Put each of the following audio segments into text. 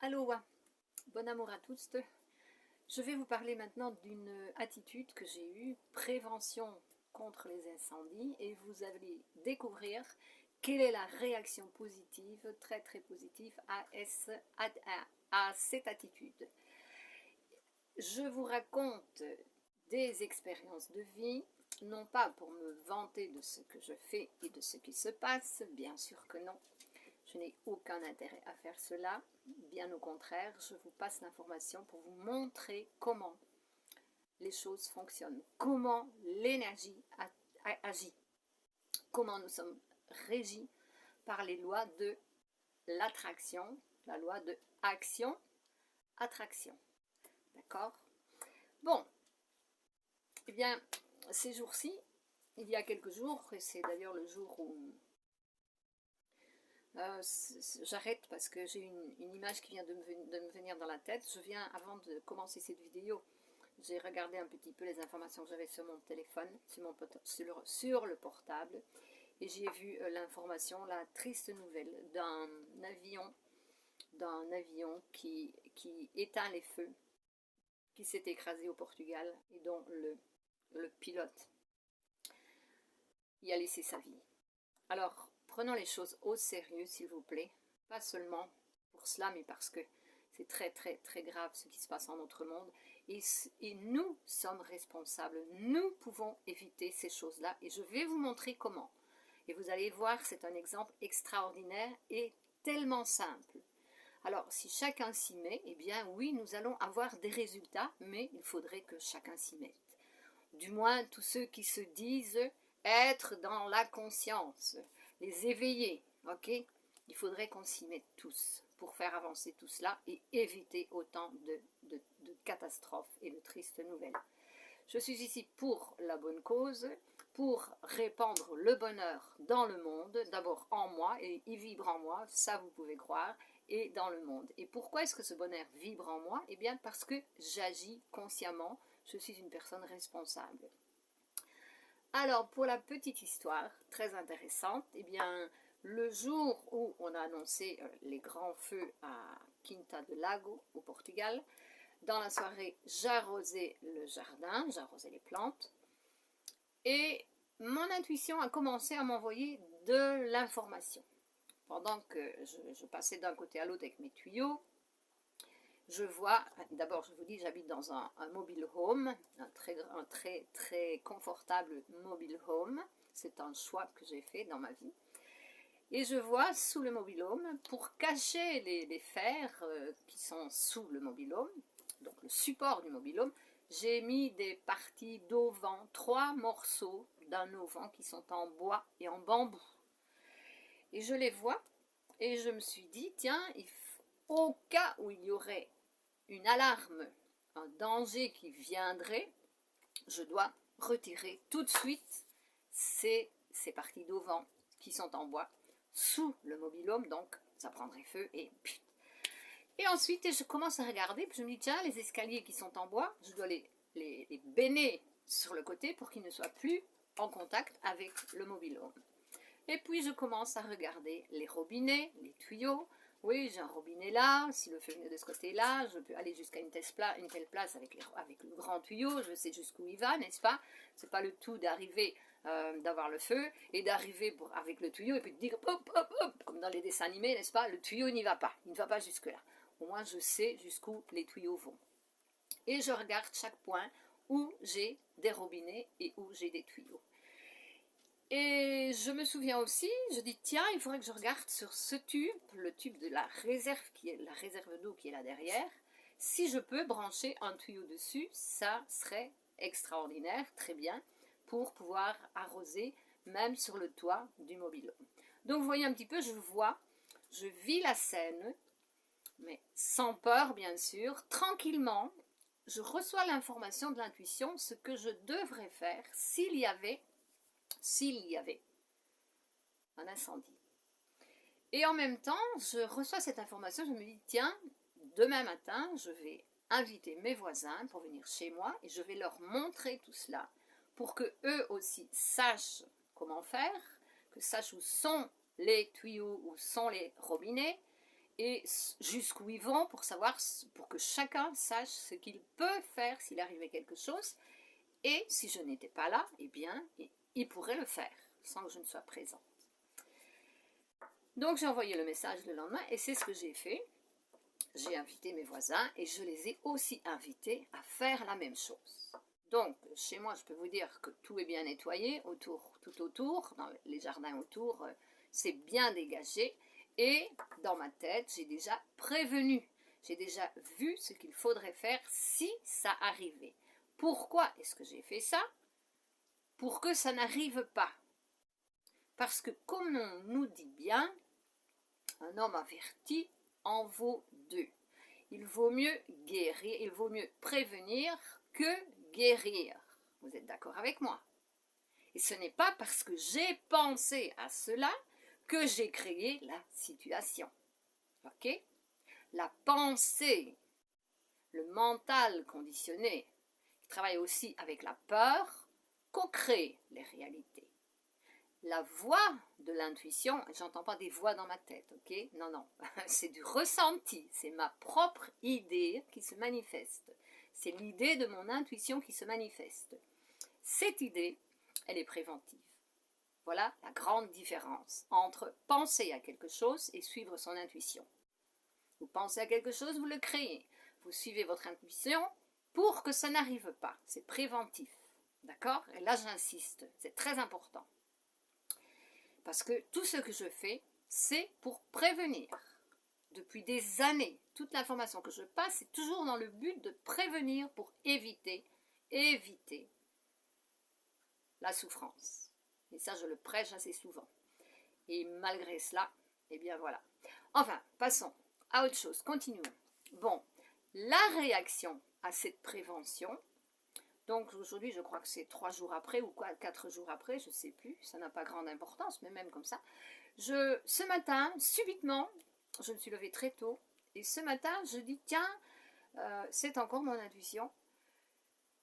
Aloha, bon amour à tous. Je vais vous parler maintenant d'une attitude que j'ai eue, prévention contre les incendies, et vous allez découvrir quelle est la réaction positive, très très positive à cette attitude. Je vous raconte des expériences de vie, non pas pour me vanter de ce que je fais et de ce qui se passe, bien sûr que non. Je n'ai aucun intérêt à faire cela, bien au contraire, je vous passe l'information pour vous montrer comment les choses fonctionnent, comment l'énergie agit, comment nous sommes régis par les lois de l'attraction, la loi de action-attraction. D'accord? Bon, eh bien, ces jours-ci, il y a quelques jours, et c'est d'ailleurs le jour où j'arrête parce que j'ai une image qui vient de me venir dans la tête. Avant de commencer cette vidéo, j'ai regardé un petit peu les informations que j'avais sur mon téléphone, sur le portable, et j'ai vu l'information, la triste nouvelle d'un avion qui éteint les feux, qui s'est écrasé au Portugal et dont le pilote y a laissé sa vie. Alors, prenons les choses au sérieux, s'il vous plaît. Pas seulement pour cela, mais parce que c'est très, très, très grave ce qui se passe dans notre monde. Et nous sommes responsables. Nous pouvons éviter ces choses-là. Et je vais vous montrer comment. Et vous allez voir, c'est un exemple extraordinaire et tellement simple. Alors, si chacun s'y met, eh bien oui, nous allons avoir des résultats, mais il faudrait que chacun s'y mette. Du moins, tous ceux qui se disent être dans la conscience, les éveiller, ok? Il faudrait qu'on s'y mette tous pour faire avancer tout cela et éviter autant de catastrophes et de tristes nouvelles. Je suis ici pour la bonne cause, pour répandre le bonheur dans le monde, d'abord en moi, et il vibre en moi, ça vous pouvez croire, et dans le monde. Et pourquoi est-ce que ce bonheur vibre en moi? Eh bien parce que j'agis consciemment, je suis une personne responsable. Alors, pour la petite histoire, très intéressante, eh bien, le jour où on a annoncé les grands feux à Quinta do Lago, au Portugal, dans la soirée, j'arrosais le jardin, j'arrosais les plantes, et mon intuition a commencé à m'envoyer de l'information. Pendant que je passais d'un côté à l'autre avec mes tuyaux, je vois, d'abord je vous dis, j'habite dans un mobile home, un très confortable mobile home. C'est un choix que j'ai fait dans ma vie. Et je vois sous le mobile home, pour cacher les fers qui sont sous le mobile home, donc le support du mobile home, j'ai mis des parties d'auvent, 3 morceaux d'un auvent qui sont en bois et en bambou. Et je les vois et je me suis dit, tiens, au cas où il y aurait une alarme, un danger qui viendrait, je dois retirer tout de suite ces parties d'auvent qui sont en bois sous le mobil-home, donc ça prendrait feu et ensuite je commence à regarder, puis je me dis tiens, les escaliers qui sont en bois, je dois les béner sur le côté pour qu'ils ne soient plus en contact avec le mobil-home. Et puis je commence à regarder les robinets, les tuyaux. Oui, j'ai un robinet là, si le feu venait de ce côté-là, je peux aller jusqu'à une telle place avec le grand tuyau, je sais jusqu'où il va, n'est-ce pas? C'est pas le tout d'arriver, d'avoir le feu, et d'arriver avec le tuyau, et puis de dire hop, hop, hop, comme dans les dessins animés, n'est-ce pas? Le tuyau n'y va pas, il ne va pas jusque-là. Au moins je sais jusqu'où les tuyaux vont. Et je regarde chaque point où j'ai des robinets et où j'ai des tuyaux. Et je me souviens aussi, je dis tiens, il faudrait que je regarde sur ce tube, le tube de la réserve, qui est la réserve d'eau qui est là derrière, si je peux brancher un tuyau dessus, ça serait extraordinaire, très bien, pour pouvoir arroser même sur le toit du mobil-home. Donc vous voyez un petit peu, je vis la scène, mais sans peur bien sûr, tranquillement, je reçois l'information de l'intuition, ce que je devrais faire s'il y avait un incendie. Et en même temps, je reçois cette information, je me dis, tiens, demain matin, je vais inviter mes voisins pour venir chez moi et je vais leur montrer tout cela pour que eux aussi sachent comment faire, que sachent où sont les tuyaux, où sont les robinets et jusqu'où ils vont pour savoir, pour que chacun sache ce qu'il peut faire s'il arrivait quelque chose. Et si je n'étais pas là, eh bien, il pourrait le faire sans que je ne sois présente. Donc j'ai envoyé le message le lendemain et c'est ce que j'ai fait. J'ai invité mes voisins et je les ai aussi invités à faire la même chose. Donc chez moi, je peux vous dire que tout est bien nettoyé, tout autour, dans les jardins autour, c'est bien dégagé. Et dans ma tête, j'ai déjà prévenu, j'ai déjà vu ce qu'il faudrait faire si ça arrivait. Pourquoi est-ce que j'ai fait ça? Pour que ça n'arrive pas. Parce que comme on nous dit bien, un homme averti en vaut deux. Il vaut mieux guérir, il vaut mieux prévenir que guérir. Vous êtes d'accord avec moi? Et ce n'est pas parce que j'ai pensé à cela que j'ai créé la situation. Ok? La pensée, le mental conditionné, qui travaille aussi avec la peur, co-crée les réalités. La voix de l'intuition, j'entends pas des voix dans ma tête, ok? Non, non, c'est du ressenti, c'est ma propre idée qui se manifeste. C'est l'idée de mon intuition qui se manifeste. Cette idée, elle est préventive. Voilà la grande différence entre penser à quelque chose et suivre son intuition. Vous pensez à quelque chose, vous le créez. Vous suivez votre intuition pour que ça n'arrive pas. C'est préventif. D'accord? Et là, j'insiste. C'est très important. Parce que tout ce que je fais, c'est pour prévenir. Depuis des années, toute l'information que je passe, c'est toujours dans le but de prévenir pour éviter la souffrance. Et ça, je le prêche assez souvent. Et malgré cela, eh bien voilà. Enfin, passons à autre chose. Continuons. Bon, la réaction à cette prévention, donc aujourd'hui, je crois que c'est 3 jours après ou 4 jours après, je ne sais plus, ça n'a pas grande importance, mais même comme ça. Ce matin, subitement, je me suis levée très tôt, et ce matin, je dis, tiens, c'est encore mon intuition,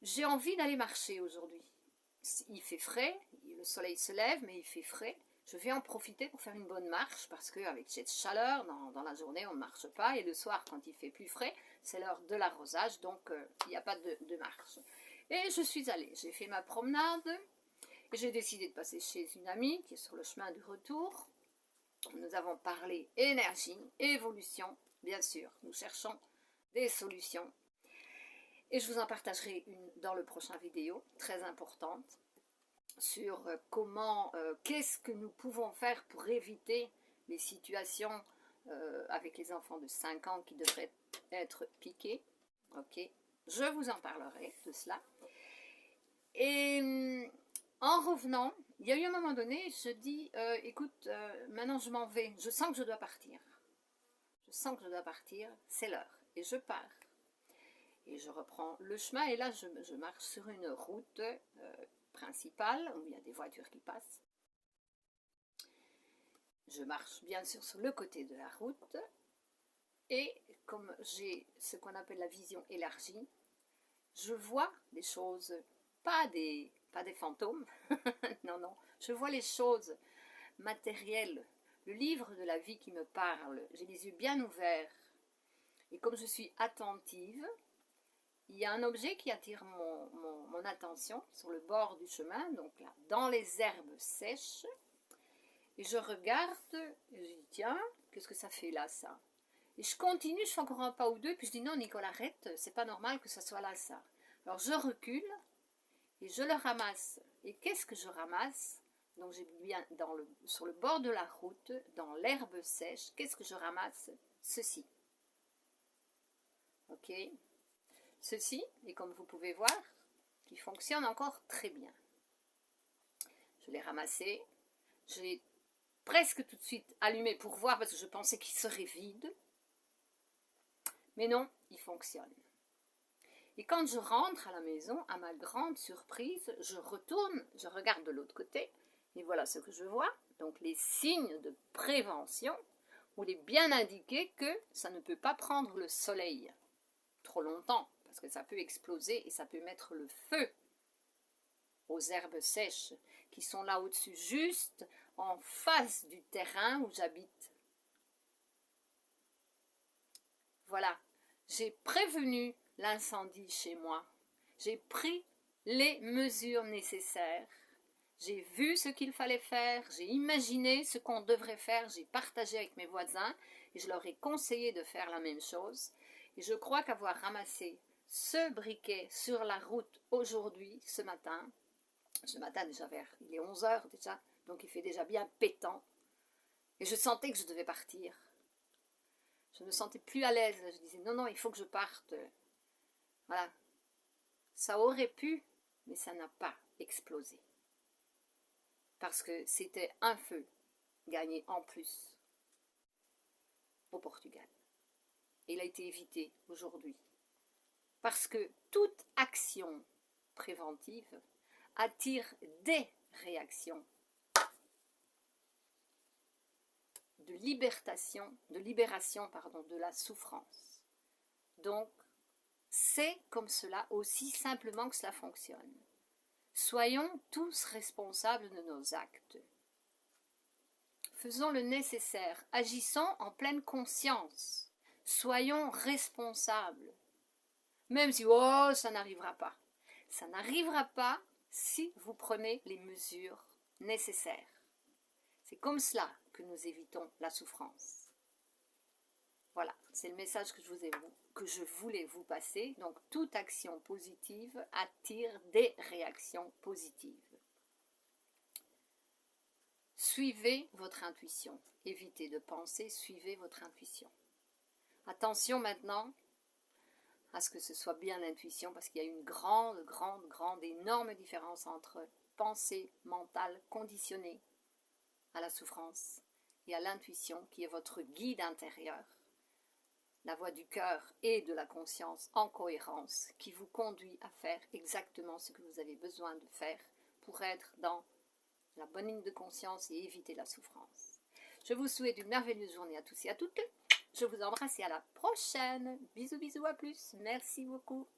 j'ai envie d'aller marcher aujourd'hui. Il fait frais, le soleil se lève, mais il fait frais. Je vais en profiter pour faire une bonne marche, parce qu'avec cette chaleur, dans la journée, on ne marche pas, et le soir, quand il fait plus frais, c'est l'heure de l'arrosage, donc il n'y a pas de marche. Et je suis allée, j'ai fait ma promenade, et j'ai décidé de passer chez une amie qui est sur le chemin du retour. Nous avons parlé énergie, évolution, bien sûr, nous cherchons des solutions. Et je vous en partagerai une dans le prochain vidéo, très importante, sur qu'est-ce que nous pouvons faire pour éviter les situations avec les enfants de 5 ans qui devraient être piqués. Ok, je vous en parlerai de cela. Et en revenant, il y a eu un moment donné, je dis, écoute, maintenant je m'en vais, je sens que je dois partir. Je sens que je dois partir, c'est l'heure. Et je pars. Et je reprends le chemin et là je marche sur une route principale où il y a des voitures qui passent. Je marche bien sûr sur le côté de la route et comme j'ai ce qu'on appelle la vision élargie, je vois des choses, pas des fantômes, non, non, je vois les choses matérielles, le livre de la vie qui me parle, j'ai les yeux bien ouverts et comme je suis attentive, il y a un objet qui attire mon attention sur le bord du chemin, donc là, dans les herbes sèches. Et je regarde, et je dis, tiens, qu'est-ce que ça fait là, ça? Et je continue, je fais encore un pas ou deux, puis je dis, non, Nicole, arrête, c'est pas normal que ça soit là, ça. Alors je recule, et je le ramasse. Et qu'est-ce que je ramasse? Donc j'ai bien sur le bord de la route, dans l'herbe sèche, qu'est-ce que je ramasse? Ceci. Ok? Ceci, et comme vous pouvez voir, qui fonctionne encore très bien. Je l'ai ramassé, je l'ai presque tout de suite allumé pour voir parce que je pensais qu'il serait vide. Mais non, il fonctionne. Et quand je rentre à la maison, à ma grande surprise, je retourne, je regarde de l'autre côté, et voilà ce que je vois. Donc les signes de prévention, où il est bien indiqué que ça ne peut pas prendre le soleil trop longtemps, parce que ça peut exploser et ça peut mettre le feu aux herbes sèches qui sont là au-dessus, juste en face du terrain où j'habite. voilà, j'ai prévenu l'incendie chez moi. J'ai pris les mesures nécessaires. J'ai vu ce qu'il fallait faire, j'ai imaginé ce qu'on devrait faire, j'ai partagé avec mes voisins et je leur ai conseillé de faire la même chose. Et je crois qu'avoir ramassé ce briquet sur la route aujourd'hui, ce matin déjà il est 11 heures déjà, donc il fait déjà bien pétant. Et je sentais que je devais partir. Je me sentais plus à l'aise. Je disais non, non, il faut que je parte. Voilà. Ça aurait pu, mais ça n'a pas explosé. Parce que c'était un feu gagné en plus au Portugal. Et il a été évité aujourd'hui. Parce que toute action préventive attire des réactions de libération de la souffrance. Donc, c'est comme cela, aussi simplement que cela fonctionne. Soyons tous responsables de nos actes. Faisons le nécessaire, agissons en pleine conscience. Soyons responsables. Même si, oh, ça n'arrivera pas. Ça n'arrivera pas si vous prenez les mesures nécessaires. C'est comme cela que nous évitons la souffrance. Voilà, c'est le message que je voulais vous passer. Donc, toute action positive attire des réactions positives. Suivez votre intuition. Évitez de penser, suivez votre intuition. Attention maintenant à ce que ce soit bien l'intuition, parce qu'il y a une grande, énorme différence entre pensée mentale conditionnée à la souffrance et à l'intuition qui est votre guide intérieur, la voix du cœur et de la conscience en cohérence qui vous conduit à faire exactement ce que vous avez besoin de faire pour être dans la bonne ligne de conscience et éviter la souffrance. Je vous souhaite une merveilleuse journée à tous et à toutes. Je vous embrasse et à la prochaine. Bisous, bisous, à plus. Merci beaucoup.